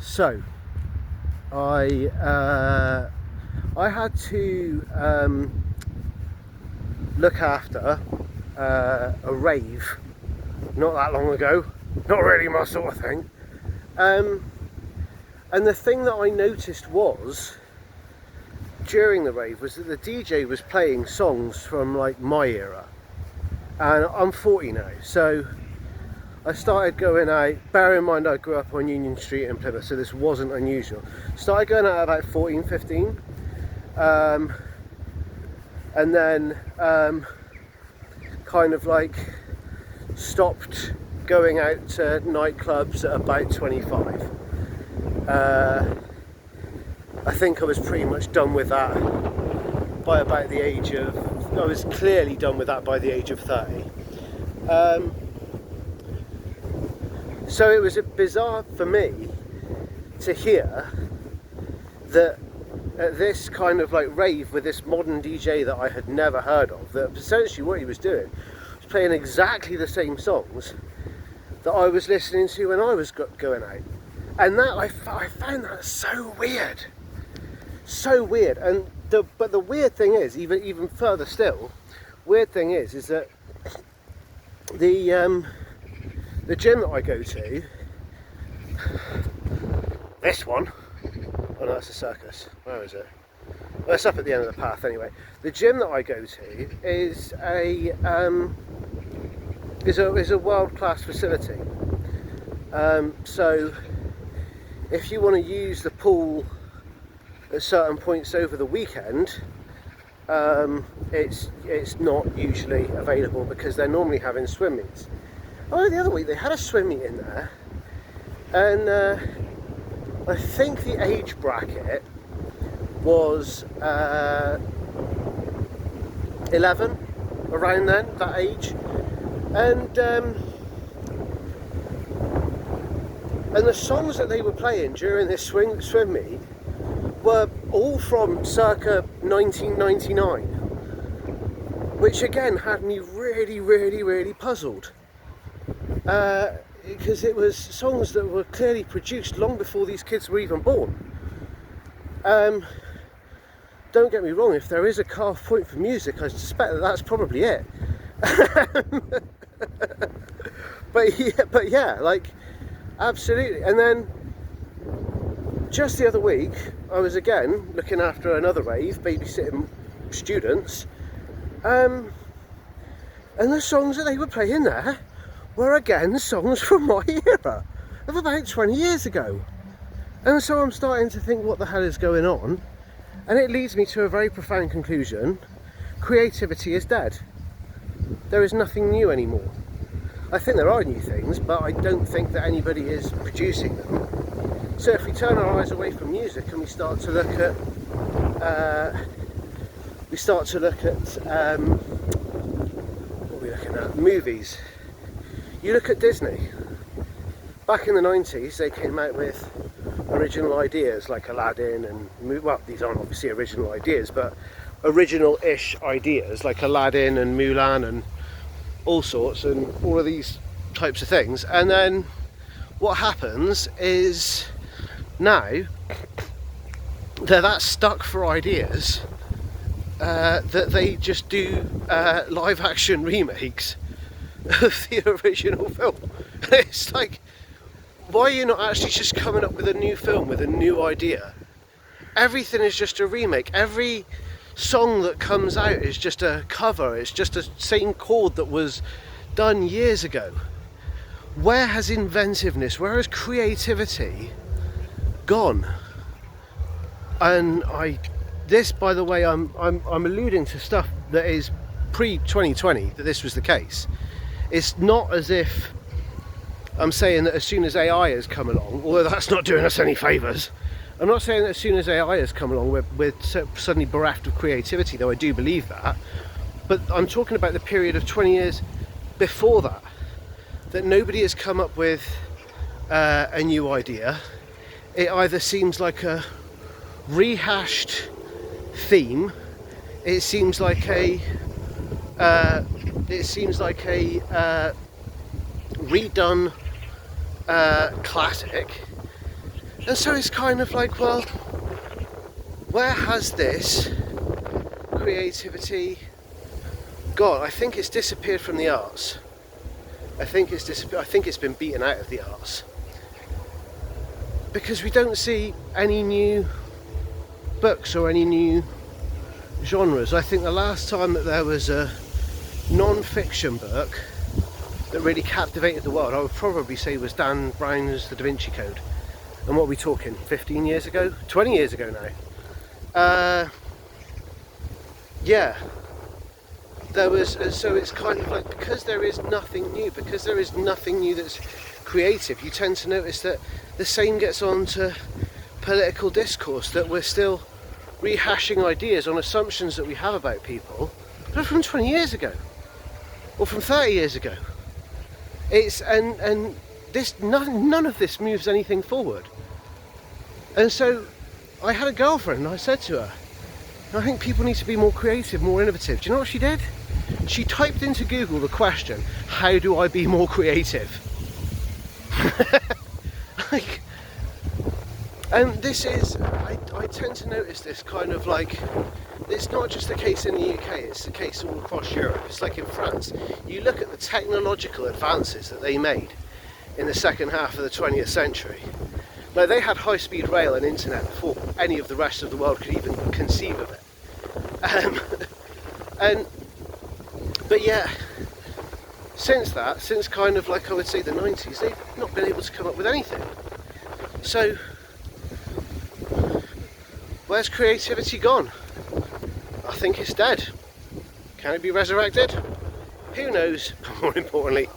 So I had to look after a rave not that long ago. Not really my sort of thing. And the thing that I noticed was during the rave was that the DJ was playing songs from like my era, and I'm 40 now, so I started going out. Bear in mind I grew up on Union Street in Plymouth, so this wasn't unusual. Started going out about 14, 15, and then kind of like stopped going out to nightclubs at about 25. I think I was pretty much done with that by about the age of, I was clearly done with that by the age of 30. So it was bizarre for me to hear that at this kind of like rave with this modern DJ that I had never heard of, that essentially what he was doing was playing exactly the same songs that I was listening to when I was going out. And that I found that so weird. And but the weird thing is, even further still, weird thing is that the gym that I go to, this one, oh no, that's a circus. Where is it? Well, it's up at the end of the path anyway. The gym that I go to is a world-class facility. So if you want to use the pool at certain points over the weekend, it's not usually available because they're normally having swim meets. Oh, the other week they had a swim meet in there, and I think the age bracket was 11, around then, that age, and the songs that they were playing during this swim meet were all from circa 1999, which again had me really puzzled, because it was songs that were clearly produced long before these kids were even born. Don't get me wrong, if there is a carve point for music, I suspect that that's probably it. but yeah, like, absolutely. And then just the other week I was again looking after another rave, babysitting students, and the songs that they were playing there were again songs from my era of about 20 years ago. And so I'm starting to think, what the hell is going on? And it leads me to a very profound conclusion: creativity is dead. There is nothing new anymore. I think there are new things, but I don't think that anybody is producing them. So if we turn our eyes away from music and we start to look at what are we looking at? Movies. You look at Disney. Back in the 90s, they came out with original ideas like Aladdin and, well, these aren't obviously original ideas, but original-ish ideas like Aladdin and Mulan and all sorts, and all of these types of things. And then what happens is now they're that stuck for ideas that they just do live action remakes of the original film. It's like, why are you not actually just coming up with a new film with a new idea? Everything is just a remake. Every song that comes out is just a cover. It's just a same chord that was done years ago. Where has inventiveness, where has creativity gone? And this, by the way, I'm alluding to stuff that is pre-2020 that this was the case. It's not as if I'm saying that as soon as AI has come along, although that's not doing us any favours, I'm not saying that as soon as AI has come along we're suddenly bereft of creativity, though I do believe that. But I'm talking about the period of 20 years before that nobody has come up with a new idea. It either seems like a rehashed theme, it seems like a redone classic, And so it's kind of like, well, where has this creativity gone? I think it's disappeared from the arts. I think it's been beaten out of the arts. Because we don't see any new books or any new genres. I think the last time that there was a non-fiction book that really captivated the world, I would probably say, was Dan Brown's The Da Vinci Code. And what are we talking, 15 years ago? 20 years ago now. Yeah. There was, so it's kind of like, because there is nothing new, that's creative, you tend to notice that the same gets on to political discourse, that we're still rehashing ideas on assumptions that we have about people that are from 20 years ago or from 30 years ago. It's and this none of this moves anything forward. And so I had a girlfriend and I said to her, I think people need to be more creative, more innovative. Do you know what she did? She typed into Google the question, how do I be more creative? Like, and this is, I tend to notice this kind of like, it's not just the case in the UK, it's the case all across Europe. It's like in France. You look at the technological advances that they made in the second half of the 20th century. Like, they had high-speed rail and internet before any of the rest of the world could even conceive of it. But yeah, since kind of like, I would say, the 90s, they've not been able to come up with anything. So where's creativity gone? I think it's dead. Can it be resurrected? Who knows? More importantly,